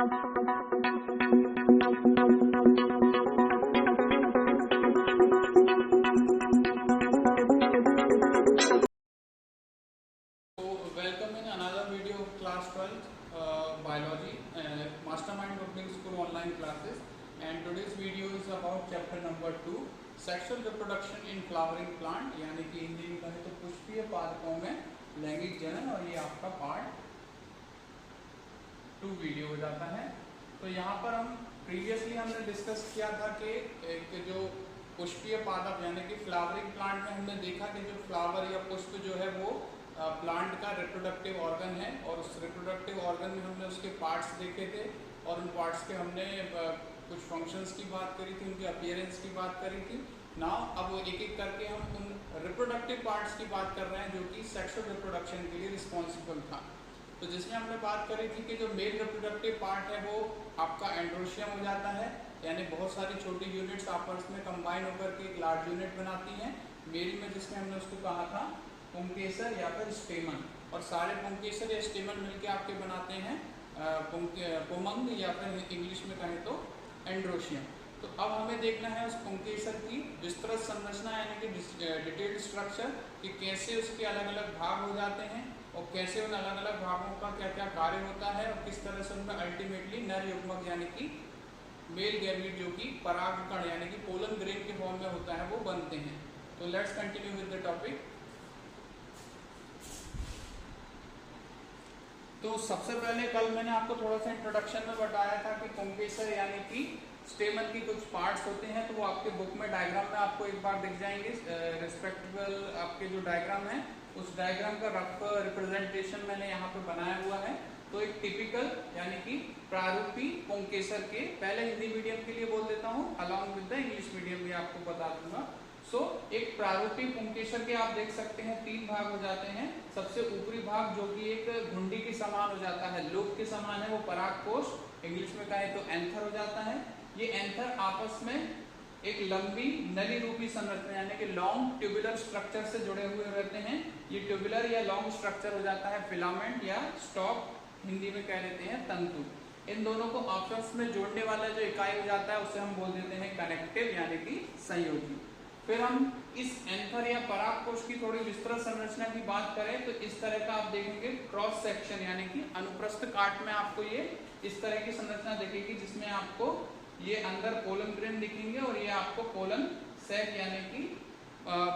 Welcome in another video of class 12 biology mastermind opening school online classes, and today's video is about chapter number 2 sexual reproduction in flowering plant, यानी कि हिंदी में कहें तो पुष्पीय पादपों में लैंगिक जनन, और ये आपका पार्ट 2 वीडियो हो जाता है। तो यहाँ पर हम प्रीवियसली हमने डिस्कस किया था कि जो पुष्पीय पादप यानी कि फ्लावरिंग प्लांट में हमने देखा कि जो फ्लावर या पुष्प जो है वो प्लांट का रिप्रोडक्टिव ऑर्गन है, और उस रिप्रोडक्टिव ऑर्गन में हमने उसके पार्ट्स देखे थे, और उन पार्ट्स के हमने कुछ फंक्शंस की बात करी थी, उनके अपीयरेंस की बात करी थी। नाउ अब एक एक करके हम उन रिप्रोडक्टिव पार्ट्स की बात कर रहे हैं जो कि सेक्सुअल रिप्रोडक्शन के लिए रिस्पॉन्सिबल था। तो जिसमें हमने बात करी थी कि जो मेल रिप्रोडक्टिव पार्ट है वो आपका एंड्रोशियम हो जाता है, यानी बहुत सारी छोटी यूनिट्स आपस में कंबाइन होकर के एक लार्ज यूनिट बनाती हैं मेल में, जिसमें हमने उसको कहा था पुंकेसर या फिर स्टेमन, और सारे पुंकेसर या स्टेमन मिलकर आपके बनाते हैं पुमंग या फिर इंग्लिश में कहें तो एंड्रोशियम। तो अब हमें देखना है उस पुंकेसर की विस्तृत संरचना यानी कि डिटेल्ड स्ट्रक्चर, कि कैसे उसके अलग अलग भाग हो जाते हैं और कैसे उन अलग अलग भागों का क्या क्या कार्य होता है, और किस तरह से उनमें अल्टीमेटली नर युग्मक यानी कि मेल गैमीट जो कि परागकण यानी कि पोलन ग्रेन के फॉर्म में होता है वो बनते हैं। तो let's continue with the topic. तो सबसे पहले कल मैंने आपको थोड़ा सा इंट्रोडक्शन में बताया था कि पुंकेसर यानी कि स्टेमन की कुछ पार्ट्स होते हैं, तो वो आपके बुक में डायग्राम में आपको एक बार दिख जाएंगे। रिस्पेक्टेबल आपके जो डायग्राम है उस डायग्राम का रफ रिप्रेजेंटेशन मैंने यहाँ पे बनाया हुआ है। तो एक टिपिकल यानी कि प्रारूपी पुंकेसर के, पहले हिंदी मीडियम के लिए बोल देता हूँ, along with the English medium भी आपको बता दूंगा। एक प्रारूपी पुंकेसर के आप देख सकते हैं 3 भाग हो जाते हैं। सबसे ऊपरी भाग जो कि एक घुंडी के समान हो जाता है, लोब के समान है, वो परागकोश, इंग्लिश में कहें तो एंथर हो जाता है। ये एंथर आपस में एक लंबी नली रूपी संरचना यानी कि लॉन्ग ट्यूबुलर स्ट्रक्चर से जुड़े हुए रहते हैं। ये ट्यूबुलर या लॉन्ग स्ट्रक्चर हो जाता है फिलामेंट या स्टॉक, हिंदी में कह देते हैं तंतु। इन दोनों को आपस में जोड़ने वाला जो इकाई हो जाता है उसे हम बोल देते हैं कनेक्टिव यानी कि संयोजी। फिर हम इस एंथर या परागकोश की थोड़ी विस्तृत संरचना की बात करें तो इस तरह का आप देखेंगे क्रॉस सेक्शन यानी कि अनुप्रस्थ काट में आपको ये इस तरह की संरचना दिखेगी, जिसमें आपको ये अंदर पोलन ग्रेन दिखेंगे और ये आपको पोलन सैक यानी कि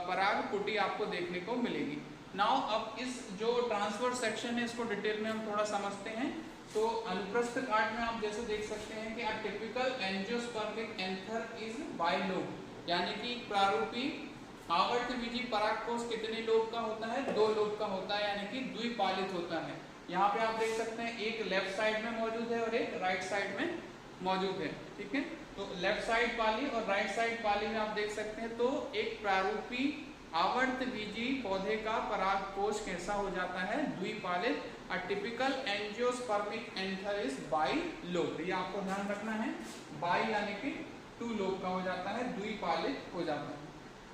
पराग पुटी आपको देखने को मिलेगी। नाउ अब इस जो ट्रांसवर्स सेक्शन है इसको डिटेल में हम थोड़ा समझते हैं। तो अनुप्रस्थ काट में आप जैसे देख सकते हैं कि अ typical angiospermic anther is bilobe, यानी कि प्रारूपी आवर्तबीजी परागकोश कितने लोब का होता है? 2 लोब का होता है, यानी कि द्विपालित होता है। यहाँ पे आप देख सकते हैं एक लेफ्ट साइड में मौजूद है और एक राइट साइड में मौजूद है, ठीक है। तो लेफ्ट साइड पाली और राइट साइड पाली में आप देख सकते हैं। तो एक प्रारूपी आवर्तबीजी पौधे का परागकोश कैसा हो जाता है? द्विपालित। A typical angiospermic anther is bilobed, ये आपको ध्यान रखना है। बाई यानी कि 2 लोब का हो जाता है, द्विपालित हो जाता है।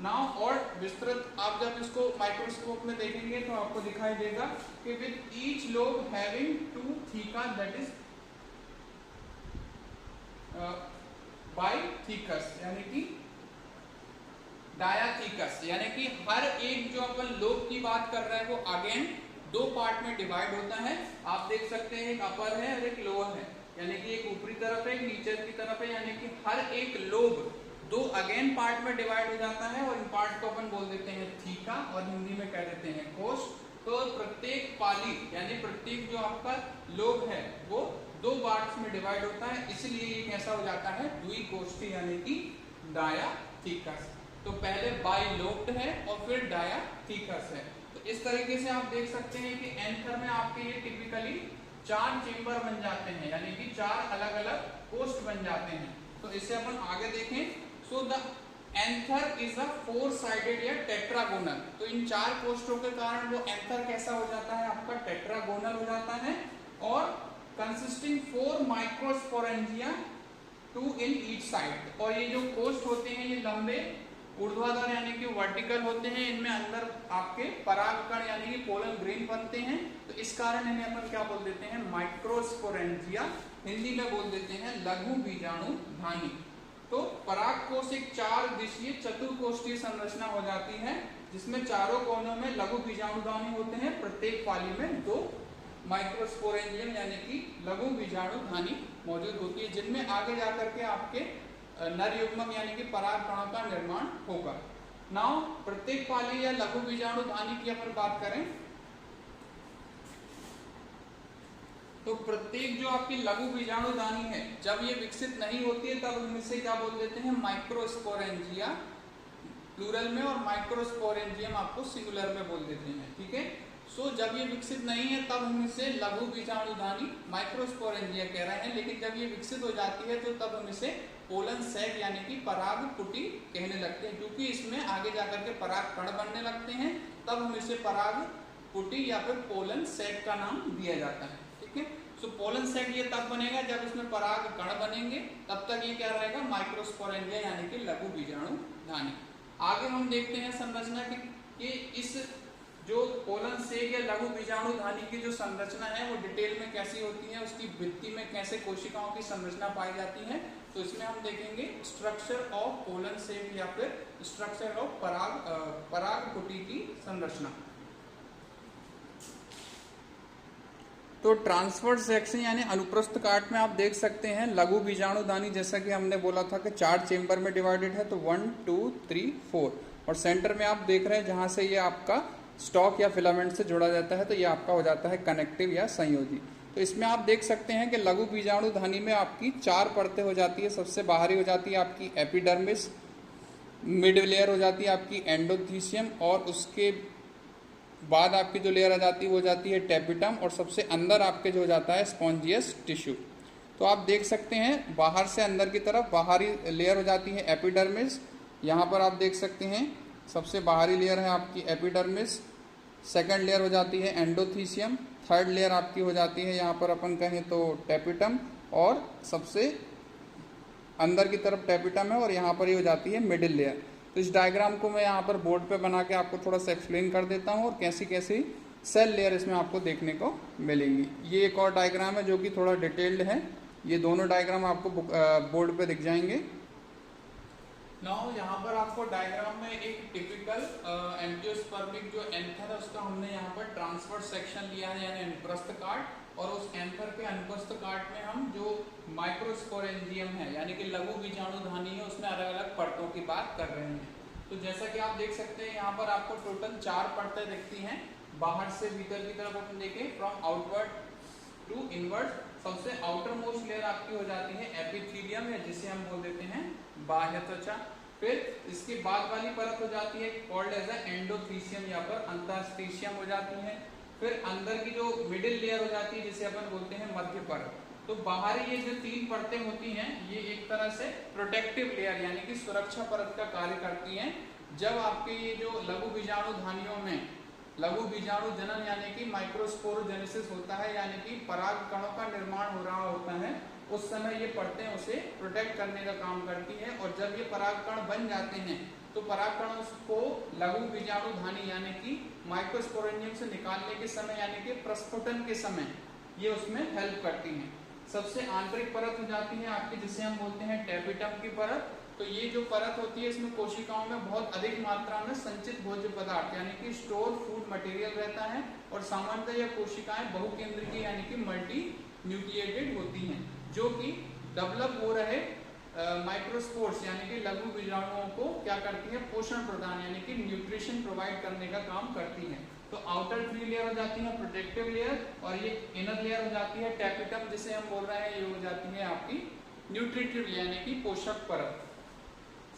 नाउ और विस्तृत आप जब इसको माइक्रोस्कोप में देखेंगे तो आपको दिखाई देगा कि with each lobe having 2 theca that is bithecous यानी कि डायाथीकस, यानी कि हर एक जो अपन लोब की बात कर रहे हैं वो अगेन 2 पार्ट में डिवाइड होता है। आप देख सकते हैं एक अपर है और एक लोअर है, यानी कि एक ऊपरी तरफ है एक नीचे की तरफ है, यानी कि हर एक लोब 2 अगेन पार्ट में डिवाइड हो जाता है, और इन पार्ट को अपन बोल देते हैं थीका और हिंदी में कह देते हैं कोश। तो प्रत्येक पाली यानी प्रत्येक जो आपका लोब है वो 2 पार्ट्स में डिवाइड होता है, इसलिए ये कैसा हो जाता है? द्विकोष्ठी यानी कि डायाथीकस। तो पहले बाइलोब्ड है और फिर डायाथीकस है। तो इस तरीके से आप देख सकते हैं कि एंथर में आपके ये टिपिकली 4 चेंबर बन जाते हैं, यानी कि 4 अलग अलग कोष्ठ बन जाते हैं। तो इसे अपन आगे देखें। So the anther is a 4 sided या टेट्रागोनल। तो इन 4 कोष्ठों के कारण वो एंथर कैसा हो जाता है? आपका टेट्रागोनल हो जाता है, और consisting 4 microsporangia 2 in each side. और ये जो कोष्ठ होते हैं ये लंबे ऊर्ध्वाधर यानी कि वर्टिकल होते हैं, इनमें अंदर आपके परागकण यानी कि पोलन ग्रेन बनते हैं, तो इस कारण इन्हें अपन क्या बोल देते हैं, माइक्रोस्पोरेंजिया, हिंदी में बोल देते हैं लघु बीजाणुधानी। तो परागकोश एक 4 दिशीय चतुर्कोष्ठीय संरचना हो जाती है, जिसमें चारों कोनों में लघु बीजाणुधानी होते हैं, प्रत्येक पाली में 2 माइक्रोस्पोरेंजियम यानी कि लघु बीजाणुधानी मौजूद होती है, जिनमें आगे जाकर के आपके नर युग्मक यानी कि पराग कणों का निर्माण होगा। नाउ प्रत्येक पाली या लघु बीजाणुधानी की अगर बात करें तो प्रत्येक जो आपकी लघु बीजाणुधानी है, जब ये विकसित नहीं होती है तब हम इसे क्या बोल देते हैं, माइक्रोस्पोरेंजिया प्लूरल में, और माइक्रोस्पोरेंजियम आपको सिंगुलर में बोल देते हैं, ठीक है। सो जब ये विकसित नहीं है तब हम इसे लघु बीजाणुधानी माइक्रोस्पोरेंजिया कह रहे हैं, लेकिन जब ये विकसित हो जाती है तो तब हम इसे पोलन सैक यानी कि पराग पुटी कहने लगते हैं, क्योंकि इसमें आगे जाकर के पराग कण बनने लगते हैं, तब हम इसे पराग पुटी या फिर पोलन सैक का नाम दिया जाता है, ठीक है। सो पोलन सैक ये तब बनेगा जब इसमें पराग कण बनेंगे, तब तक ये क्या रहेगा, माइक्रोस्पोरेंजिया यानी कि लघु बीजाणुधानी। आगे हम देखते हैं संरचना की इस जो पोलन सैक या लघु बीजाणुधानी की जो संरचना है वो डिटेल में कैसी होती है, उसकी भित्ति में कैसे कोशिकाओं की संरचना पाई जाती है। तो इसमें हम देखेंगे स्ट्रक्चर ऑफ पोलन सैक या फिर स्ट्रक्चर ऑफ पराग पुटी की संरचना। तो ट्रांसवर्स सेक्शन यानी अनुप्रस्थ काट में आप देख सकते हैं लघु बीजाणुधानी, जैसा कि हमने बोला था कि 4 चेंबर में डिवाइडेड है, तो 1 2 3 4, और सेंटर में आप देख रहे हैं जहां से ये आपका स्टॉक या फिलामेंट से जोड़ा जाता है, तो ये आपका हो जाता है कनेक्टिव या संयोजी। तो इसमें आप देख सकते हैं कि लघु बीजाणुधानी में आपकी 4 परतें हो जाती है। सबसे बाहरी हो जाती है आपकी एपिडर्मिस, मिड लेयर हो जाती है आपकी एंडोथीसियम, और उसके बाद आपकी जो लेयर आ जाती है वो जाती है टेपिटम, और सबसे अंदर आपके जो हो जाता है स्पॉन्जियस टिश्यू। तो आप देख सकते हैं बाहर से अंदर की तरफ बाहरी लेयर हो जाती है एपिडर्मिस, यहाँ पर आप देख सकते हैं सबसे बाहरी लेयर है आपकी एपिडर्मिस, सेकंड लेयर हो जाती है एंडोथीसियम, थर्ड लेयर आपकी हो जाती है यहाँ पर अपन कहें तो टेपिटम, और सबसे अंदर की तरफ टेपिटम है, और यहाँ पर ये हो जाती है मिडिल लेयर। तो इस डायग्राम को मैं यहाँ पर बोर्ड पे बना के आपको थोड़ा सा एक्सप्लेन कर देता हूँ, और कैसी कैसी सेल लेयर इसमें आपको देखने को मिलेंगी। ये एक और डायग्राम है जो कि थोड़ा डिटेल्ड है, ये दोनों डायग्राम आपको बोर्ड पे दिख जाएंगे। नाउ यहाँ पर आपको डायग्राम में एक टिपिकल एंजियोस्पर्मिक जो एंथर है उसका हमने यहाँ पर ट्रांसवर्स सेक्शन लिया है यानी अनुप्रस्थ काट, और उस एंथर के अनुप्रस्थ काट में हम जो माइक्रोस्पोरेंजियम है यानी कि लघु बीजाणुधानी है उसमें अलग अलग परतों की बात कर रहे हैं। तो जैसा कि आप देख सकते हैं यहाँ पर आपको टोटल 4 परतें दिखती हैं, बाहर से भीतर की तरफ अपन देखें फ्रॉम आउटवर्ड टू इनवर्ड। सबसे आउटर मोस्ट लेयर आपकी हो जाती है एपिथेलियम, या जिसे हम बोल देते हैं बाह्य त्वचा। फिर इसके बाद वाली परत हो जाती है कॉल्ड एज एंडोथीसियम या पर अंतःस्थिशियम हो जाती है। फिर अंदर की जो मिडिल लेयर हो जाती है जिसे अपन बोलते हैं मध्य परत। तो बाहरी ये जो 3 परतें होती हैं ये एक तरह से प्रोटेक्टिव लेयर यानी कि सुरक्षा परत का कार्य करती हैं। जब आपके ये जो लघु बीजाणुधानियों में लघु बीजाणु जनन यानी कि माइक्रोस्पोरोजेनेसिस होता है, यानी कि पराग कणों का निर्माण हो रहा होता है, उस समय ये परतें उसे प्रोटेक्ट करने का काम करती है। और जब ये पराग कण बन जाते हैं तो पराग कणों को लघु बीजाणुधानी यानी कि माइक्रोस्पोरेंजियम से निकालने के समय यानी कि प्रस्फुटन के समय ये उसमें हेल्प करती हैं। सबसे आंतरिक परत हो जाती है आपकी जिसे हम बोलते हैं टेपिटम की परत। तो ये जो परत होती है इसमें कोशिकाओं में बहुत अधिक मात्रा में संचित भोज्य पदार्थ यानी कि स्टोर फूड मटेरियल रहता है, और सामान्यतः यह कोशिकाएं बहुकेंद्रीय यानी कि मल्टी न्यूक्लिएटेड होती हैं, जो कि डेवलप हो रहे माइक्रोस्पोर्स यानी कि लघु बीजाणुओं को क्या करती है, पोषण प्रदान यानी कि न्यूट्रिशन प्रोवाइड करने का काम करती है। तो आउटर 3 लेयर हो जाती है प्रोटेक्टिव लेयर, और ये इनर लेयर हो जाती है टेपिटम जिसे हम बोल रहे हैं, ये हो जाती है आपकी न्यूट्रिटिव यानी कि पोषक परत।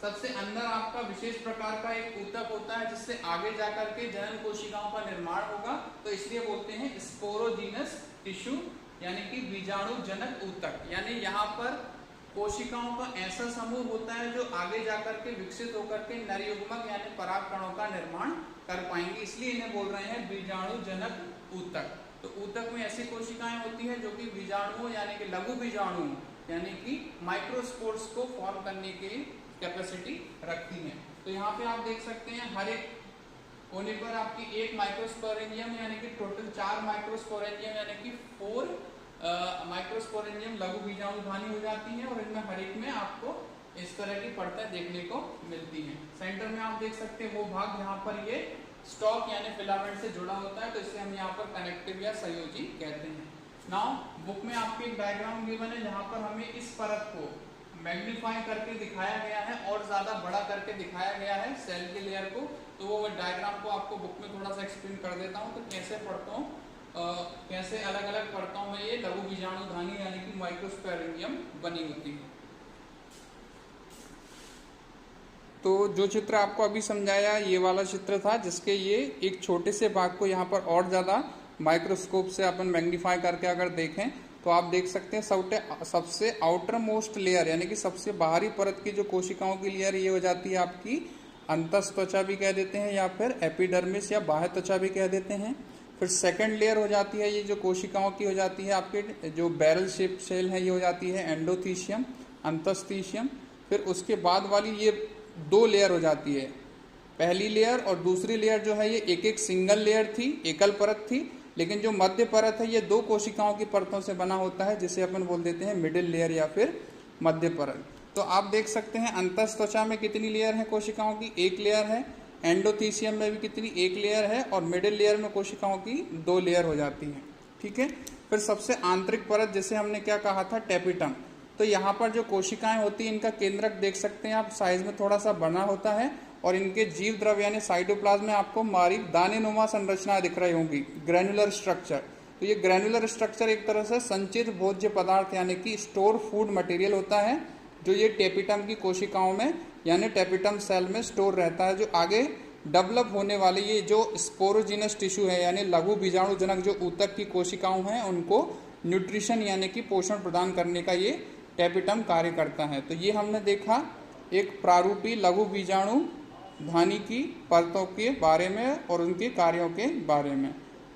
सबसे अंदर आपका विशेष प्रकार का एक ऊतक होता है जिससे आगे जाकर के जनन कोशिकाओं का निर्माण होगा, तो इसलिए बोलते हैं स्पोरोजीनस टिश्यू यानी कि बीजाणु जनक ऊतक। यानी यहाँ पर कोशिकाओं का ऐसा समूह होता है जो आगे जाकर के विकसित होकर के नर युग्मक यानी पराग कणों का निर्माण कर पाएंगे, इसलिए इन्हें बोल रहे हैं बीजाणु जनक ऊतक। तो ऊतक में ऐसी कोशिकाएं होती हैं जो कि बीजाणुओं यानी कि लघु बीजाणु यानी कि माइक्रोस्पोर्स को फॉर्म करने की कैपेसिटी रखती हैं। तो यहाँ पे आप देख सकते हैं हर एक कोने पर आपकी एक माइक्रोस्पोरेंजियम यानी कि टोटल 4 माइक्रोस्पोरेंजियम यानी कि 4 माइक्रोस्पोरेंजियम लघु बीजाणुधानी हो जाती हैं, और इनमें हर एक में आपको इस तरह की परतें देखने को मिलती हैं। सेंटर में आप देख सकते हैं वो भाग जहाँ पर ये स्टॉक यानी फिलामेंट से जुड़ा होता है, तो इसे हम यहाँ पर कनेक्टिव या संयोजी कहते हैं। नाउ बुक में आपके एक डायग्राम गिवन है जहाँ पर हमें इस परत को मैग्नीफाई करके दिखाया गया है और ज्यादा बड़ा करके दिखाया गया है सेल के लेयर को। तो वो डायग्राम को आपको बुक में थोड़ा सा एक्सप्लेन कर देता हूँ तो कैसे परतों कैसे अलग अलग परतों में ये लघु बीजाणुधानी यानी कि माइक्रोस्पोरेंजियम बनी होती है। तो जो चित्र आपको अभी समझाया ये वाला चित्र था, जिसके ये एक छोटे से भाग को यहाँ पर और ज़्यादा माइक्रोस्कोप से अपन मैग्नीफाई करके अगर देखें तो आप देख सकते हैं सबसे आउटर मोस्ट लेयर यानी कि सबसे बाहरी परत की जो कोशिकाओं की लेयर ये हो जाती है आपकी अंतस त्वचा भी कह देते हैं या फिर एपिडर्मिस या बाह्य त्वचा भी कह देते हैं। फिर सेकंड लेयर हो जाती है ये जो कोशिकाओं की हो जाती है आपके जो बैरल शेप सेल है ये हो जाती है एंडोथीशियम अंतस्थीशियम। फिर उसके बाद वाली ये 2 लेयर हो जाती है, पहली लेयर और दूसरी लेयर जो है ये एक एक सिंगल लेयर थी, एकल परत थी, लेकिन जो मध्य परत है ये 2 कोशिकाओं की परतों से बना होता है जिसे अपन बोल देते हैं मिडिल लेयर या फिर मध्य परत। तो आप देख सकते हैं अंतस त्वचा में कितनी लेयर है कोशिकाओं की, 1 लेयर है, एंडोथीसियम में भी कितनी 1 लेयर है, और मिडिल लेयर में कोशिकाओं की 2 लेयर हो जाती है। ठीक है। फिर सबसे आंतरिक परत जिसे हमने क्या कहा था टेपिटम, तो यहाँ पर जो कोशिकाएं होती हैं इनका केंद्रक देख सकते हैं आप साइज में थोड़ा सा बना होता है, और इनके जीव द्रव यानी साइटोप्लाज्म में आपको बारीक दानेनुमा संरचना दिख रही होंगी, ग्रैनुलर स्ट्रक्चर। तो ये ग्रैनुलर स्ट्रक्चर एक तरह से संचित भोज्य पदार्थ यानी कि स्टोर फूड मटेरियल होता है जो ये टेपिटम की कोशिकाओं में यानी टेपिटम सेल में स्टोर रहता है, जो आगे डेवलप होने वाली ये जो स्पोरोजिनस टिश्यू है यानी लघु बीजाणुजनक जो ऊतक की कोशिकाओं हैं उनको न्यूट्रिशन यानी कि पोषण प्रदान करने का ये टेपिटम कार्य करता है। तो ये हमने देखा एक प्रारूपी लघु बीजाणुधानी की परतों के बारे में और उनके कार्यों के बारे में।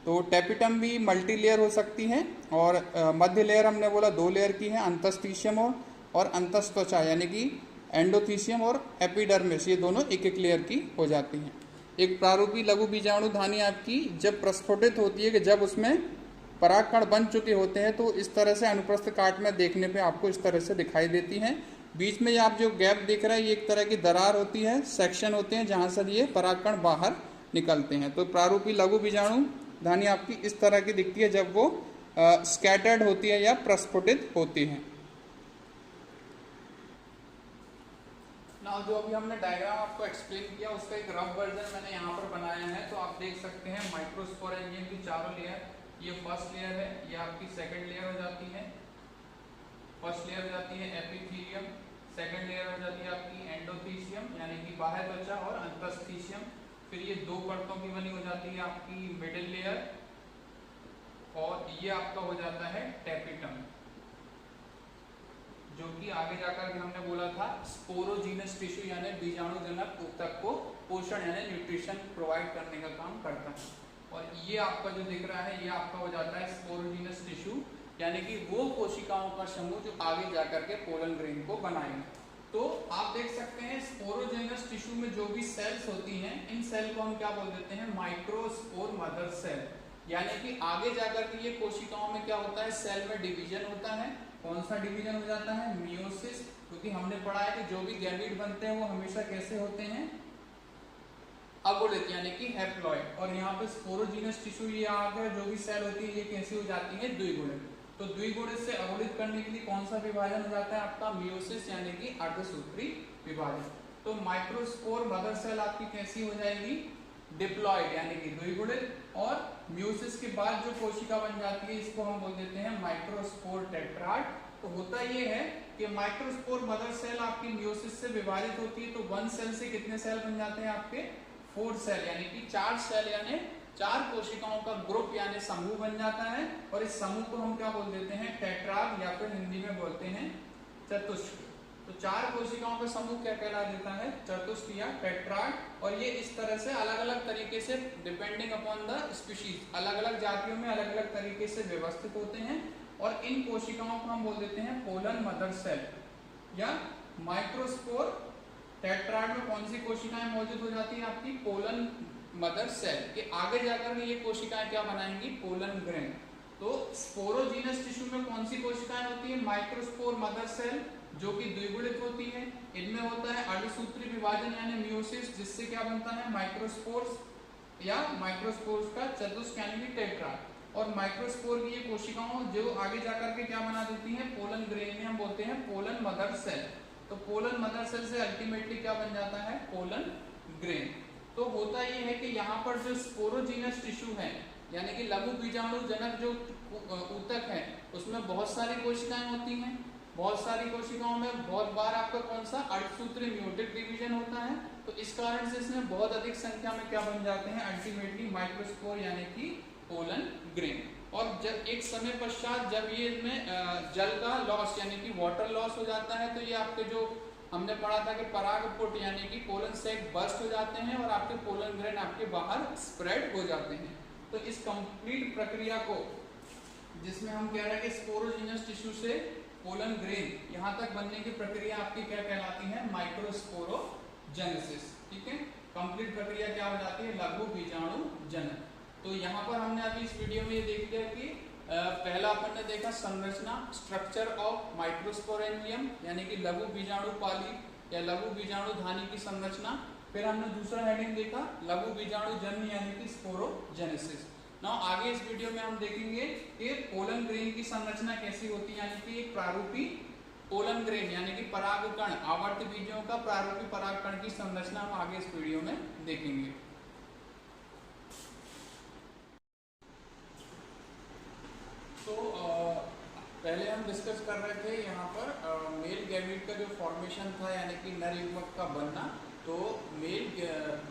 तो टेपिटम भी मल्टी लेयर हो सकती है, और मध्य लेयर हमने बोला 2 लेयर की है, अंतस्थीशियम और अंतस त्वचा यानी कि एंडोथीसियम और एपिडर्मिस, ये दोनों एक एक लेयर की हो जाती हैं। एक प्रारूपी लघु बीजाणुधानी आपकी जब प्रस्फुटित होती है कि जब उसमें परागकण बन चुके होते हैं तो इस तरह से अनुप्रस्थ काट में देखने पे आपको इस तरह से दिखाई देती हैं। बीच में आप जो गैप दिख रहा है ये एक तरह की दरार होती है, सेक्शन होते हैं जहाँ से ये परागकण बाहर निकलते हैं। तो प्रारूपी लघु बीजाणुधानी आपकी इस तरह की दिखती है जब वो स्कैटर्ड होती है या प्रस्फुटित होती है। नाउ जो अभी हमने डायग्राम आपको एक्सप्लेन किया उसका एक रफ वर्जन मैंने यहाँ पर बनाया है। तो आप देख सकते हैं माइक्रोस्पोरेंजियम की 4 लेयर, ये फर्स्ट लेयर है, ये आपकी सेकंड लेयर हो जाती है, फर्स्ट लेयर हो जाती है एपिथेलियम, सेकंड लेयर हो जाती है आपकी एंडोथीसियम यानी कि बाह्य त्वचा और अंतस्थीसियम। फिर ये 2 परतों की बनी हो जाती है आपकी मिडिल लेयर, और ये आपका हो जाता है टेपिटम जो कि आगे जाकर के हमने बोला था स्पोरोजीनस टिश्यू यानी बीजाणुजनक ऊतक को पोषण यानी न्यूट्रिशन प्रोवाइड करने का काम करता है। और ये आपका जो दिख रहा है ये आपका हो जाता है स्पोरोजीनस टिश्यू यानी कि वो कोशिकाओं का समूह जो आगे जाकर के पोलन ग्रेन को बनाएंगे। तो आप देख सकते हैं स्पोरोजीनस टिश्यू में जो भी सेल्स होती हैं इन सेल को हम क्या बोल देते हैं माइक्रोस्पोर मदर सेल, यानी कि आगे जाकर के ये कोशिकाओं में क्या होता है सेल में डिवीजन होता है। कौन सा डिवीजन हो जाता है मियोसिस, क्योंकि हमने पढ़ा है कि जो भी गैमीट बनते हैं वो हमेशा कैसे होते हैं अगुणित यानी कि हैप्लॉइड। और यहाँ पे स्पोरोजीनस टिश्यू ये आगे जो भी सेल होती है ये कैसी हो जाती है द्विगुणित। तो द्विगुणित से अगुणित करने के लिए कौन सा विभाजन हो जाता है आपका मियोसिस यानी कि अर्धसूत्री विभाजन। तो माइक्रोस्पोर मदर सेल आपकी कैसी हो जाएगी डिप्लॉइड यानी कि द्विगुणित, और म्यूसिस के बाद जो कोशिका बन जाती है इसको हम बोल देते हैं माइक्रोस्पोर टेट्राड। तो होता ये है कि माइक्रोस्पोर मदर सेल आपकी म्यूसिस से विभाजित होती है, तो 1 सेल से कितने सेल बन जाते हैं आपके 4 सेल यानी कि 4 सेल यानी 4 कोशिकाओं का ग्रुप यानी समूह बन जाता है। और इस समूह को हम क्या बोल देते हैं टेट्राड या फिर हिंदी में बोलते हैं चतुष्क। तो 4 कोशिकाओं का समूह क्या कहला देता है चतुष्क या टेट्राड। और ये इस तरह से अलग अलग तरीके से डिपेंडिंग अपॉन द स्पीशीज अलग अलग जातियों में अलग अलग तरीके से व्यवस्थित होते हैं। और इन कोशिकाओं को हम बोल देते हैं पोलन मदर सेल या माइक्रोस्पोर टेट्राड में कौन सी कोशिकाएं मौजूद हो जाती है? आपकी पोलन मदर सेल के आगे जाकर ये कोशिकाएं क्या बनाएंगी? Pollen grain. तो स्पोरोजीनस टिश्यू में कौन सी कोशिकाएं होती है? माइक्रोस्पोर मदर सेल जो कि द्विगुणित होती है। इनमें होता है अर्धसूत्री विभाजन यानी मियोसिस, जिससे क्या बनता है? माइक्रोस्पोर्स या माइक्रोस्पोर्स का चतुष्क यानी टेट्राड। और माइक्रोस्पोर की ये कोशिकाओं जो आगे जाकर के क्या बना देती हैं? पोलन ग्रेन में हम बोलते हैं पोलन मदर सेल। तो पोलन मदर सेल से अल्टीमेटली क्या बन जाता है? Pollen grain. तो होता ये है कि यहाँ पर जो स्पोरोजीनस टिश्यू है यानी कि लघु बीजाणु जनक जो ऊतक है उसमें बहुत सारी कोशिकाएं होती हैं। बहुत सारी कोशिकाओं में बहुत बार आपका कौन सा? अर्धसूत्री म्यूटेट डिवीजन होता है। तो इस कारण से इसमें बहुत अधिक संख्या में क्या बन जाते हैं? अल्टीमेटली माइक्रोस्पोर यानी कि पोलन ग्रेन। और जब एक समय पश्चात जब ये इसमें जल का लॉस यानी कि वाटर लॉस हो जाता है तो ये आपके जो हमने पढ़ा था कि परागपुट यानी कि पोलन सैक बर्स्ट हो जाते हैं और आपके पोलन ग्रेन आपके बाहर स्प्रेड हो जाते हैं। तो इस कंप्लीट प्रक्रिया को जिसमें हम कह रहे हैं कि स्पोरोजीनस टिश्यू से पोलन ग्रेन यहाँ तक बनने की प्रक्रिया आपकी क्या कहलाती है? माइक्रोस्पोरोजेनेसिस। ठीक है, कंप्लीट प्रक्रिया क्या हो जाती है? लघु बीजाणु जनन। तो यहाँ पर हमने अभी इस वीडियो में ये देख लिया कि पहला अपन ने देखा संरचना, स्ट्रक्चर ऑफ माइक्रोस्पोरेंजियम यानी कि लघु बीजाणु पाली या लघु बीजाणु धानी की संरचना। फिर हमने दूसरा हेडिंग देखा लघु बीजाणु जन्म यानी कि स्पोरोजेनेसिस। नाउ आगे इस वीडियो में हम देखेंगे कि पोलन ग्रेन की संरचना कैसी होती है यानी कि एक प्रारूपी पोलन ग्रेन यानी कि परागकण, आवर्त बीजों का प्रारूपी परागकण की संरचना हम आगे इस वीडियो में देखेंगे। तो पहले हम डिस्कस कर रहे थे यहाँ पर मेल गैमेट का जो फॉर्मेशन था यानी कि नर युग्मक का बनना। तो मेल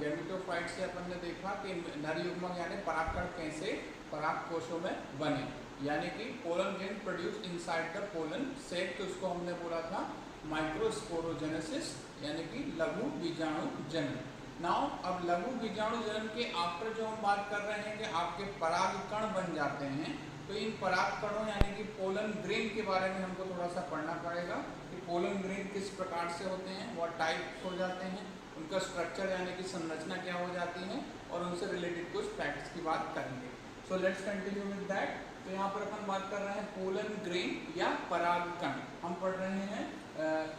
गैमेटोफाइट से अपन ने देखा कि नर युग्मक यानी परागकण कैसे पराग कोशों में बने यानी कि pollen grain produce inside the pollen sac. तो उसको हमने बोला था माइक्रोस्पोरोजेनेसिस यानी कि लघु बीजाणु जन्म। नाउ अब लघु बीजाणु जन्म के आफ्टर जो हम बात कर रहे हैं कि आपके परागकण बन जाते हैं। तो इन परागकणों यानी कि पोलन ग्रेन के बारे में हमको थोड़ा सा पढ़ना पड़ेगा कि पोलन ग्रेन किस प्रकार से होते हैं, what टाइप हो जाते हैं, उनका स्ट्रक्चर यानी कि संरचना क्या हो जाती है और उनसे रिलेटेड कुछ फैक्ट्स की बात करेंगे। So let's continue with that. तो यहाँ पर अपन बात कर रहे हैं पोलन ग्रेन या परागकण। हम पढ़ रहे हैं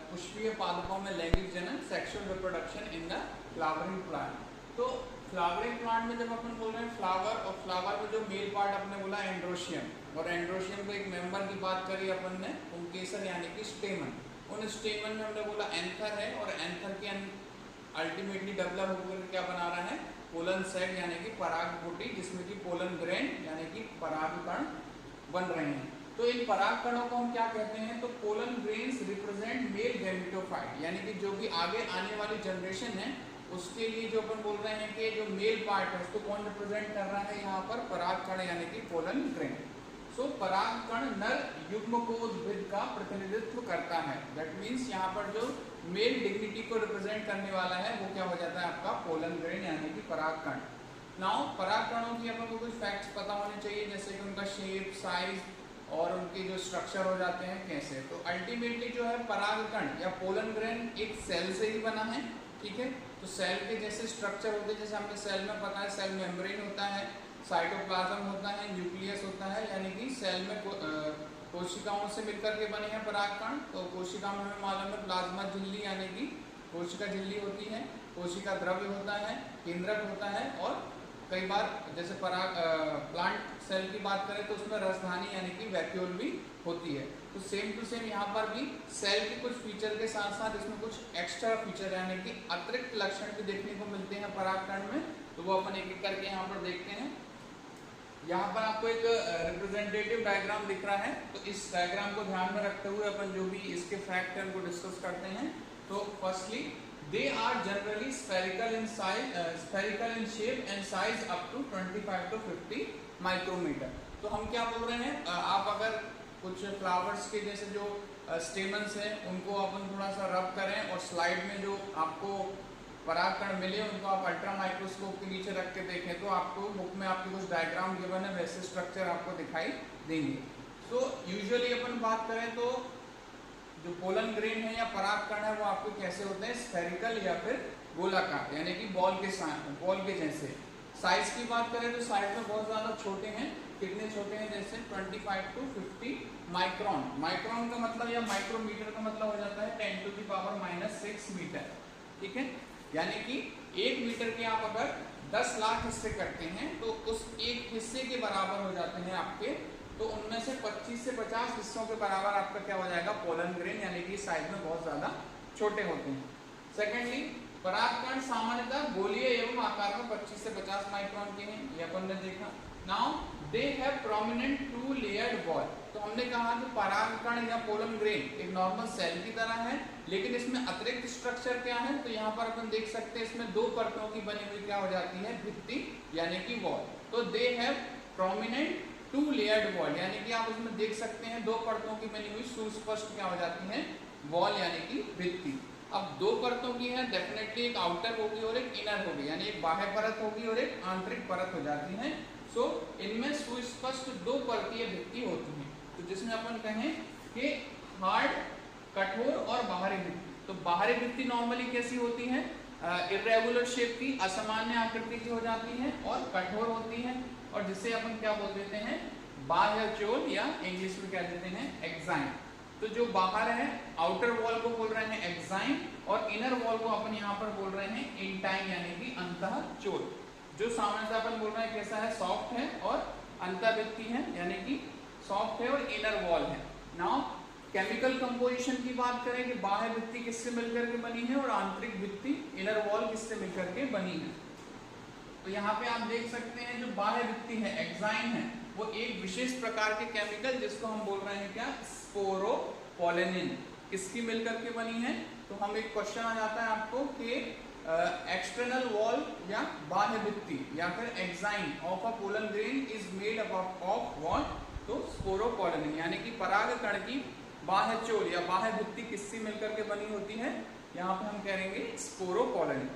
पुष्पीय पादपों में लैंगिक जनन, sexual reproduction in the flowering plant. तो फ्लावरिंग प्लांट में जब अपन बोल रहे हैं फ्लावर, और फ्लावर में जो मेल पार्ट अपने बोला एंड्रोशियम, और एंड्रोशियम के एक मेंबर की बात करी अपन ने पुंकेसर यानी कि स्टेमन। उन स्टेमन में हमने बोला एंथर है और एंथर के अल्टीमेटली डेवलप होकर क्या बना रहा है? पोलन सैक यानी कि परागपुटी, जिसमें कि पोलन ग्रेन यानी कि परागकण बन रहे हैं। तो इन परागकणों को हम क्या कहते हैं? तो pollen grains represent male gametophyte यानी कि जो भी आगे आने वाली जनरेशन है उसके लिए जो अपन बोल रहे हैं कि जो मेल पार्ट है उसको कौन रिप्रेजेंट कर रहा है यहाँ पर? परागकण यानी कि पोलन ग्रेन। सो परागकण नर युग्मकोद्भिद का प्रतिनिधित्व करता है। दैट मीन्स यहाँ पर जो मेल डिग्निटी को रिप्रेजेंट करने वाला है वो क्या हो जाता है? आपका पोलन ग्रेन यानी कि परागकण। नाउ परागकणों की अपन को कुछ फैक्ट्स पता होने चाहिए जैसे कि उनका शेप, साइज और उनके जो स्ट्रक्चर हो जाते हैं कैसे। तो अल्टीमेटली जो है परागकण या पोलन ग्रेन एक सेल से ही बना है। ठीक है, तो सेल के जैसे स्ट्रक्चर होते हैं, जैसे हमने सेल में पता है सेल मेम्ब्रेन होता है, साइटोप्लाज्म होता है, न्यूक्लियस होता है, यानी कि सेल में कोशिकाओं से मिलकर के बने हैं परागकण। तो कोशिका में हमें मालूम है प्लाज्मा झिल्ली यानी कि कोशिका झिल्ली होती है, कोशिका द्रव्य होता है, केंद्रक होता है, और कई बार जैसे प्लांट सेल की बात करें तो उसमें रसधानी यानी कि वैक्यूल भी होती है। तो सेम टू सेम यहाँ पर भी सेल के कुछ फीचर के साथ साथ इसमें कुछ एक्स्ट्रा फीचर यानी कि अतिरिक्त लक्षण भी देखने को मिलते हैं परागकण में। तो वो अपन एक एक करके यहाँ पर देखते हैं। यहाँ पर आपको एक रिप्रेजेंटेटिव डायग्राम दिख रहा है, तो इस डायग्राम को ध्यान में रखते हुए अपन जो भी इसके फैक्ट है उनको डिस्कस करते हैं। तो firstly they are generally spherical in size, spherical in shape and size up to 25 to 50 micrometre. तो हम क्या बोल रहे हैं, आप अगर कुछ फ्लावर्स के जैसे जो स्टेमन्स हैं उनको अपन थोड़ा सा रब करें और स्लाइड में जो आपको परागकण मिले उनको आप अल्ट्रा माइक्रोस्कोप के नीचे रख के देखें तो आपको बुक में आपके कुछ डायग्राम गिवन है, वैसे स्ट्रक्चर आपको दिखाई देंगे। सो यूजुअली अपन बात करें तो जो पोलन ग्रेन है या परागकण है वो आपके कैसे होते हैं, स्फेरिकल या फिर गोलाकार, यानी कि बॉल के जैसे। साइज की बात करें तो साइज में बहुत ज्यादा छोटे हैं। कितने छोटे हैं, जैसे 25 to 50 माइक्रोन। माइक्रोन का मतलब या माइक्रोमीटर का मतलब हो जाता है 10⁻⁻6 मीटर, ठीक है। यानी कि 1 मीटर के आप अगर 10 लाख हिस्से करते हैं तो उस एक हिस्से के बराबर हो जाते हैं आपके, तो उनमें से 25 से 50 हिस्सों के बराबर आपका क्या हो जाएगा, पोलन ग्रेन, यानी कि साइज में बहुत ज्यादा छोटे होते हैं। सेकेंडली, परागकण सामान्यतः गोलीय एवं आकार में 25 से 50 माइक्रोन के हैं, ये अपन ने देखा। Now they have prominent 2 layered wall. तो हमने कहा कि परागकण या पोलन ग्रेन एक नॉर्मल सेल की तरह है, लेकिन इसमें अतिरिक्त स्ट्रक्चर क्या है, तो यहाँ पर अपन देख सकते हैं इसमें 2 परतों की बनी हुई क्या हो जाती है, भित्ति यानी कि वॉल। तो they have prominent 2 layered wall, यानी कि आप इसमें देख सकते हैं 2 परतों की बनी हुई सुस्पष्ट क्या हो जाती है, वॉल यानी कि भित्ति। अब 2 परतों की है, डेफिनेटली एक आउटर होगी और एक इनर होगी, यानी एक बाह्य परत होगी और एक आंतरिक परत हो जाती है। सो इनमें सुस्पष्ट 2 परतीय भित्ति होती है। तो जिसमें अपन कहें कि हार्ड, कठोर और बाहरी भित्ति। तो बाहरी भित्ति नॉर्मली कैसी होती है, इरेगुलर शेप की, असामान्य आकृति की हो जाती है और कठोर होती है, और जिसे अपन क्या बोल देते हैं, बाह्य चोल, या इंग्लिश में क्या देते हैं, एक्साइन। तो जो बाहर है, आउटर वॉल को बोल रहे हैं एक्साइन, और इनर वॉल को अपन यहाँ पर बोल रहे हैं इंटाइन, यानी कि अंतः चोल। जो सामान्यतः अपन बोल रहे हैं कैसा है, सॉफ्ट है और अंतःभित्ति है, यानी कि सॉफ्ट है और इनर वॉल है। नाउ केमिकल कंपोजिशन की बात करें कि बाह्य भित्ति किससे मिलकर के बनी है और आंतरिक भित्ति, इनर वॉल, किससे मिलकर के बनी है। तो यहाँ पे आप देख सकते हैं जो बाह्य भित्ति है, एक्साइन है, वो एक विशेष प्रकार के केमिकल जिसको हम बोल रहे हैं क्या, स्पोरोपोलेनिन, किसकी मिलकर के बनी है। तो हम एक क्वेश्चन आ जाता है आपको कि एक्सटर्नल वॉल या बाह्य भित्ति या फिर exine of a pollen grain is made up of what, तो स्पोरोपोलेनिन, यानी कि परागकण की बाह्य चोल या बाह्य भित्ति किससे मिलकर के बनी होती है, यहाँ पे हम कहेंगे स्पोरोपोलेनिन।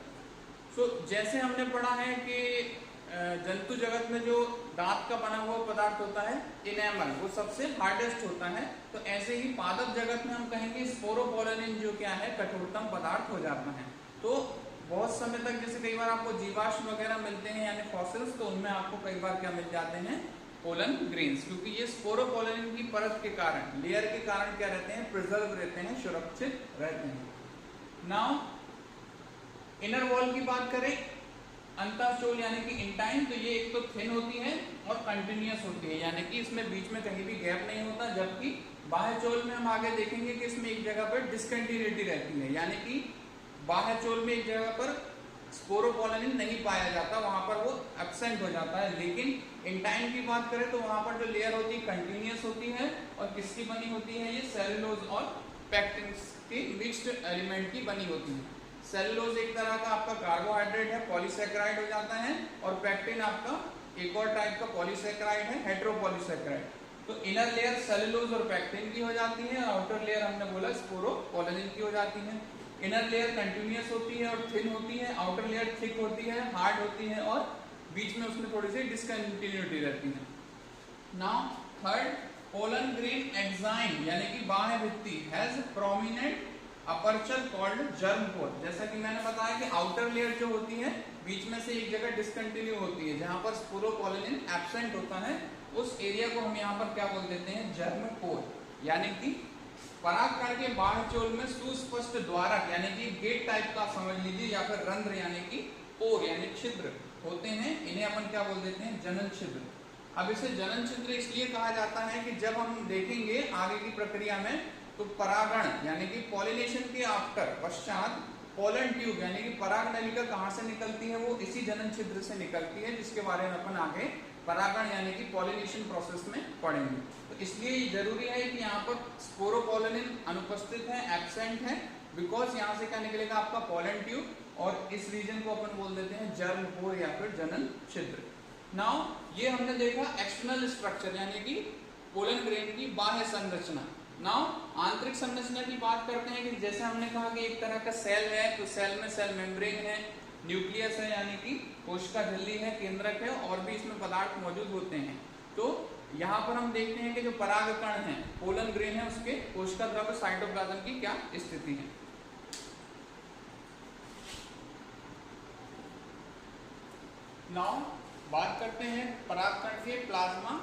सो जैसे हमने पढ़ा है कि जंतु जगत में जो दांत का बना हुआ पदार्थ होता है इनेमल, वो सबसे हार्डेस्ट होता है, तो ऐसे ही पादप जगत में हम कहेंगे स्पोरोपोलेनिन जो क्या है, कठोरतम पदार्थ हो जाता है। तो बहुत समय तक जैसे कई बार आपको जीवाश्म वगैरह मिलते हैं यानी फॉसिल्स, तो उनमें आपको कई बार क्या मिल जाते हैं, पोलन ग्रेन्स, क्योंकि ये स्पोरोपोलेनिन की परत के कारण, लेयर के कारण क्या रहते हैं, प्रिजर्व रहते हैं, सुरक्षित रहते हैं। नाउ इनर वॉल की बात करें, अंतःचोल यानी कि इंटाइन, तो ये एक तो थिन होती है और कंटिन्यूअस होती है, यानी कि इसमें बीच में कहीं भी गैप नहीं होता। जबकि बाह्य चोल में हम आगे देखेंगे कि इसमें एक जगह पर डिसकंटिन्यूटी रहती है, यानी कि बाह्य चोल में एक जगह पर स्पोरोपोलेनिन नहीं पाया जाता, वहां पर वो एब्सेंट हो जाता है। लेकिन इंटाइन की बात करें तो वहां पर जो लेयर होती है कंटिन्यूअस होती है, और किसकी बनी होती है, ये सेलुलोज और पैक्टिन की मिक्स्ड एलिमेंट की बनी होती है। सेलुलोज एक तरह का आपका कार्बोहाइड्रेट है, पॉलीसैकेराइड हो जाता है, और पैक्टिन आपका एक और टाइप का पॉलीसैकेराइड है, हेटेरोपॉलीसैकेराइड। तो इनर लेयर सेलुलोज और पैक्टिन की हो जाती है, और आउटर लेयर हमने बोला स्पोरोपोलेनिन की हो जाती है। इनर लेयर कंटिन्यूअस होती है और थिन होती है, आउटर लेयर थिक होती है, हार्ड होती है, और बीच में उसमें थोड़ी सी डिसकंटिन्यूटी रहती है। Now third, pollen grain exine यानी कि बाह्य भित्ति has prominent aperture called germ pore. जैसा कि मैंने बताया कि आउटर लेयर जो होती है बीच में से एक जगह डिसकंटिन्यू होती है, जहां पर स्पोरोपोलेनिन एब्सेंट होता है, उस एरिया को हम यहाँ पर क्या बोल देते हैं, जर्म पोर। यानी कि परागकण के बाह्य चोल में सुस्पष्ट द्वारक यानी कि गेट टाइप का समझ लीजिए, या फिर रंध्र यानी कि पोर यानी छिद्र होते हैं, इन्हें अपन क्या बोल देते हैं, जनन छिद्र। अब इसे जनन छिद्र इसलिए कहा जाता है कि जब हम देखेंगे आगे की प्रक्रिया में, तो परागण यानी कि पॉलिनेशन के आफ्टर पश्चात पोलन ट्यूब यानी कि पराग नलिका कहाँ से निकलती है, वो इसी जनन छिद्र से निकलती है, जिसके बारे में अपन आगे परागण यानी कि पॉलिनेशन प्रोसेस में पढ़ेंगे। तो इसलिए ये जरूरी है कि यहाँ पर स्पोरोपोलेनिन अनुपस्थित है, एब्सेंट है, बिकॉज यहाँ से क्या निकलेगा आपका पोलन ट्यूब, और इस रीजन को अपन बोल देते हैं जर्म पोर या फिर जनन छिद्र। नाउ ये हमने देखा एक्सटर्नल स्ट्रक्चर यानी कि पोलन ग्रेन की बाह्य संरचना। नाउ आंतरिक संरचना की बात करते हैं कि जैसे हमने कहा कि एक तरह का सेल है, तो सेल में सेल मेम्ब्रेन है, न्यूक्लियस है यानी कि कोशिका झिल्ली है, केंद्रक है, और भी इसमें पदार्थ मौजूद होते हैं। तो यहाँ पर हम देखते हैं कि जो परागकण है, पोलन ग्रेन है, उसके कोशिका द्रव्य साइटोप्लाज्म की क्या स्थिति है। नाउ बात करते हैं परागकण के प्लाज्मा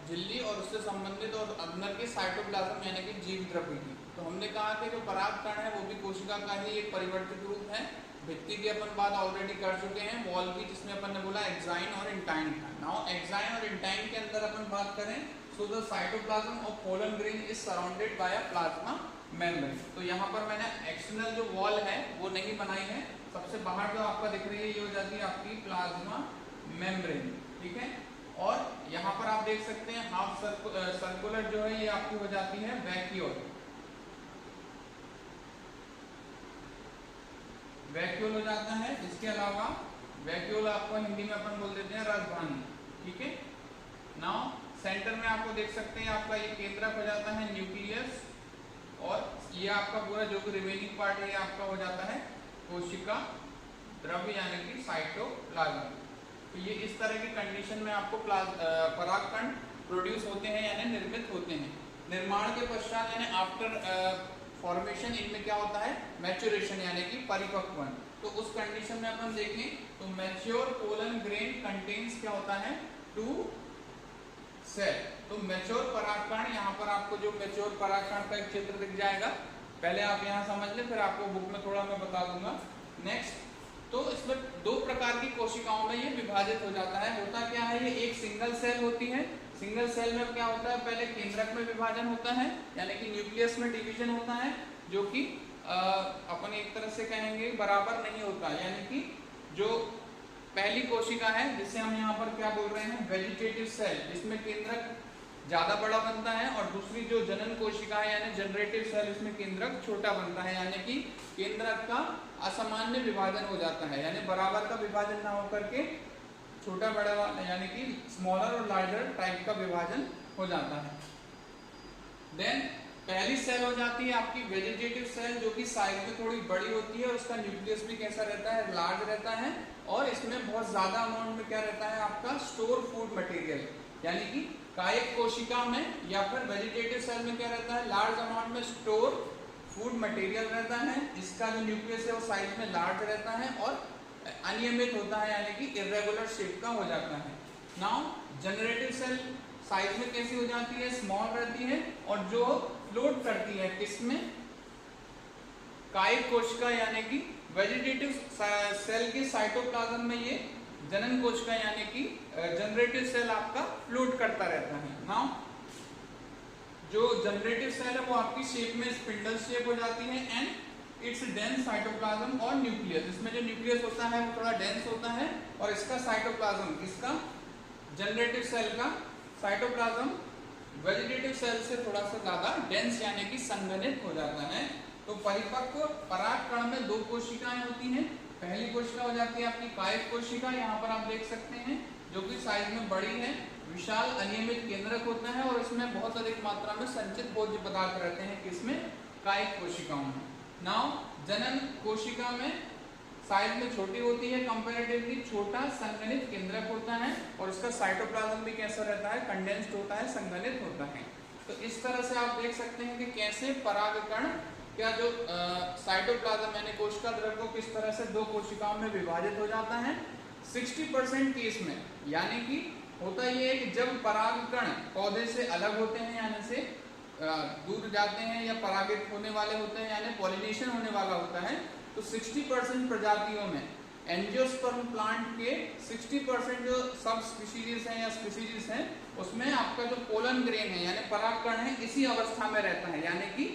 झिल्ली और उससे संबंधित और अंदर के साइटोप्लाज्म यानी कि जीव द्रव्य की। तो हमने कहा कि जो परागकण है वो भी कोशिका का ही एक परिवर्तित रूप है। भित्ति की अपन बात ऑलरेडी कर चुके हैं, वॉल की, जिसमें अपन ने बोला एक्साइन और इंटाइन था। नाउ एक्साइन और इंटाइन के अंदर अपन बात करें, so the cytoplasm of pollen grain is surrounded by a plasma membrane. तो यहाँ पर मैंने एक्सटर्नल जो वॉल है वो नहीं बनाई है, सबसे बाहर जो आपका दिख रही है ये हो जाती है आपकी प्लाज्मा मेम्ब्रेन, ठीक है। और यहाँ पर आप देख सकते हैं हाफ सर्कुलर जो है ये आपकी हो जाती है वैक्यूल। वैक्यूल हो जाता है। इसके अलावा वैक्यूल आपको हिंदी में अपन बोल देते हैं राजधानी, ठीक है। नाउ सेंटर में आपको देख सकते हैं आपका ये केंद्रक हो जाता है न्यूक्लियस, और ये आपका पूरा जो भी रिमेनिंग पार्ट है ये आपका हो जाता है कोशिका द्रव्य यानी कि साइटोप्लाज्म। तो ये इस तरह की कंडीशन में आपको परागकण प्रोड्यूस होते हैं यानी निर्मित होते हैं। निर्माण के पश्चात यानी आफ्टर फॉर्मेशन इनमें क्या होता है, मैच्योरेशन यानी कि परिपक्वन। तो उस कंडीशन में अपन देखें तो मैच्योर पोलन ग्रेन कंटेन्स क्या होता है, 2 सेल। तो मैच्योर परागकण, यहाँ पर आपको जो मैच्योर परागकण का एक चित्र दिख जाएगा, पहले आप यहाँ समझ लें फिर आपको बुक में थोड़ा मैं बता दूंगा। नेक्स्ट, तो इसमें 2 प्रकार की कोशिकाओं में ये विभाजित हो जाता है। होता क्या है, ये एक सिंगल सेल होती है। सिंगल सेल में क्या होता है, पहले केंद्रक में विभाजन होता है यानी कि न्यूक्लियस में डिवीजन होता है, जो कि अपन एक तरह से कहेंगे बराबर नहीं होता। यानी कि जो पहली कोशिका है जिसे हम यहाँ पर क्या बोल रहे हैं, वेजिटेटिव सेल, इसमें केंद्रक ज्यादा बड़ा बनता है, और दूसरी जो जनन कोशिका है यानी जनरेटिव सेल, इसमें केंद्रक छोटा बनता है। यानी कि केंद्रक का असामान्य विभाजन हो जाता है, यानी बराबर का विभाजन ना होकर के छोटा बड़ा यानी कि स्मॉलर और लार्जर टाइप का विभाजन हो जाता है। देन पहली सेल हो जाती है आपकी वेजिटेटिव सेल, जो कि साइज में थोड़ी बड़ी होती है, उसका न्यूक्लियस भी कैसा रहता है, लार्ज रहता है, और इसमें बहुत ज्यादा अमाउंट में क्या रहता है आपका स्टोर फूड मटेरियल। यानी कि कायिक कोशिका में या फिर वेजिटेटिव सेल में क्या रहता है, लार्ज अमाउंट में स्टोर फूड मटेरियल रहता है। इसका जो न्यूक्लियस है वो साइज में लार्ज रहता है और अनियमित होता है यानी कि इरेगुलर शेप का हो जाता है। नाउ जनरेटिव सेल साइज में कैसी हो जाती है, स्मॉल रहती है, और जो फ्लोट करती है किसमें, कायिक कोशिका यानी कि वेजिटेटिव सेल के साइटोप्लाज्म में ये जनन कोशिका यानी कि जनरेटिव सेल आपका फ्लोट करता रहता है। नाउ जो जनरेटिव सेल है वो आपकी शेप में स्पिंडल शेप हो जाती है, एंड इट्स डेंस साइटोप्लाज्म और न्यूक्लियस। इसमें जो न्यूक्लियस होता है वो थोड़ा डेंस होता है, और इसका साइटोप्लाज्म, इसका जनरेटिव सेल का साइटोप्लाज्म वेजिटेटिव सेल से थोड़ा सा ज्यादा डेंस यानी कि संघनित हो जाता है। तो परिपक्व परागकण में 2 कोशिकाएं होती हैं। पहली कोशिका हो जाती है आपकी कायिक कोशिका, यहाँ पर आप देख सकते हैं, जो कि साइज में बड़ी है, विशाल अनियमित केंद्रक होता है, और इसमें बहुत अधिक मात्रा में संचित भोज्य पदार्थ रहते हैं, किसमें, कायिक कोशिकाओं में। नाउ जनन कोशिका में साइज में छोटी होती है, कंपैरेटिवली छोटा संघनित केंद्रक होता है, और उसका साइटोप्लाज्म भी कैसा रहता है, कंडेंस्ड होता है, संघनित होता है। तो इस तरह से आप देख सकते हैं कि कैसे परागकण क्या जो साइटोप्लाज्म यानी कोशिका द्रव्य को किस तरह से 2 कोशिकाओं में विभाजित हो जाता है। 60% केस में यानी कि होता ये है कि जब परागकण पौधे से अलग होते हैं यानी से दूर जाते हैं या परागित होने वाले होते हैं यानी पॉलिनेशन होने वाला होता है, तो 60% प्रजातियों में एंजियोस्पर्म प्लांट के 60% जो सब स्पीशीज हैं या स्पीशीज हैं, उसमें आपका जो पोलन ग्रेन है यानी परागकण है इसी अवस्था में रहता है, यानी कि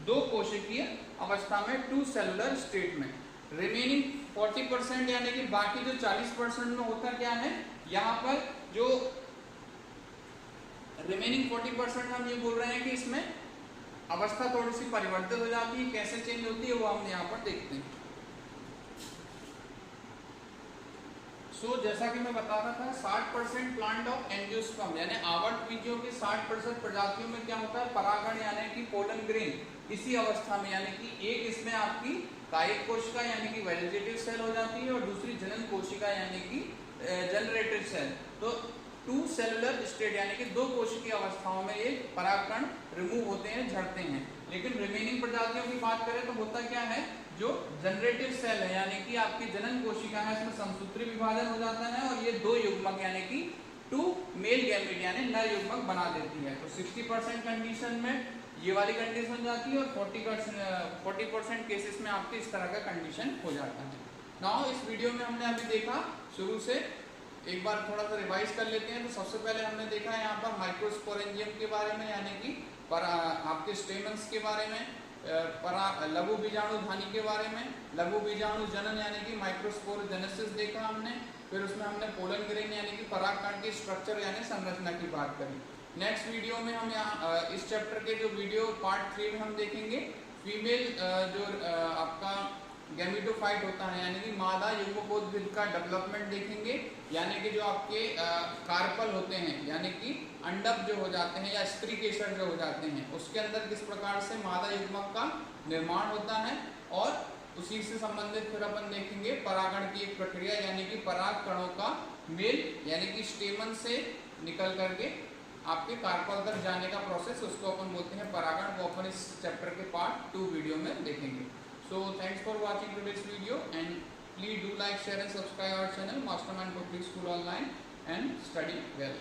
2 कोशिकीय अवस्था में, 2 सेलुलर स्टेट में। रिमेनिंग 40% यानी कि बाकी जो 40% में होता क्या है, यहाँ पर जो रिमेनिंग 40% हम ये बोल रहे हैं कि इसमें अवस्था थोड़ी सी परिवर्तित हो जाती है। कैसे चेंज होती है वो हम यहाँ पर देखते हैं। जैसा कि मैं बता रहा था, 60% प्लांट ऑफ एंजियोस्पर्म यानी आवर्त बीजों के 60% प्रजातियों में क्या होता है, परागण यानी कि पोलन ग्रेन इसी अवस्था में, यानी कि एक इसमें आपकी कायिक कोशिका यानी कि वेजिटेटिव सेल हो जाती है, और दूसरी जनन कोशिका यानी कि जनरेटिव सेल। तो टू सेलुलर स्टेट यानी कि 2 कोशिकीय अवस्थाओं में ये परागकण रिमूव होते हैं, झड़ते हैं। लेकिन रिमेनिंग प्रजातियों की बात करें तो होता क्या है, जो जनरेटिव सेल है यानी कि आपकी जनन कोशिका है, इसमें समसूत्री विभाजन हो जाता है और ये 2 युग्मक यानी कि 2 मेल गैमेट यानी नर युग्मक बना देती है। तो 60% कंडीशन में ये वाली कंडीशन हो जाती है और 40% केसेस में आपके इस तरह का कंडीशन हो जाता है। नाउ इस वीडियो में हमने अभी देखा, शुरू से एक बार थोड़ा सा रिवाइज कर लेते हैं। तो सबसे पहले हमने देखा यहाँ पर माइक्रोस्पोरेंजियम के बारे में यानी कि आपके स्टेमन्स के बारे में, लघु बीजाणुधानी के बारे में, लघु बीजाणु जनन यानी कि माइक्रोस्पोरोजेनेसिस देखा हमने। फिर उसमें हमने पोलन ग्रेन यानी कि परागकण की स्ट्रक्चर यानी संरचना की बात करी। नेक्स्ट वीडियो में हम यहाँ इस चैप्टर के जो वीडियो पार्ट 3 में हम देखेंगे फीमेल जो आपका गैमेटोफाइट होता है यानी कि मादा युग्मकोद्भिद का डेवलपमेंट देखेंगे, यानी कि जो आपके कार्पल होते हैं यानी कि अंडक जो हो जाते हैं या स्त्री केसर जो हो जाते हैं, उसके अंदर किस प्रकार से मादा युग्मक का निर्माण होता है। और उसी से संबंधित फिर अपन देखेंगे परागण की एक प्रक्रिया यानी कि पराग कणों का मेल यानी कि स्टेमन से निकल करके आपके कार्पल तक जाने का प्रोसेस, उसको अपन बोलते हैं परागण, को अपन इस चैप्टर के पार्ट 2 वीडियो में देखेंगे। So thanks for watching today's video and please do like, share and subscribe our channel Mastermind Public School Online and study well.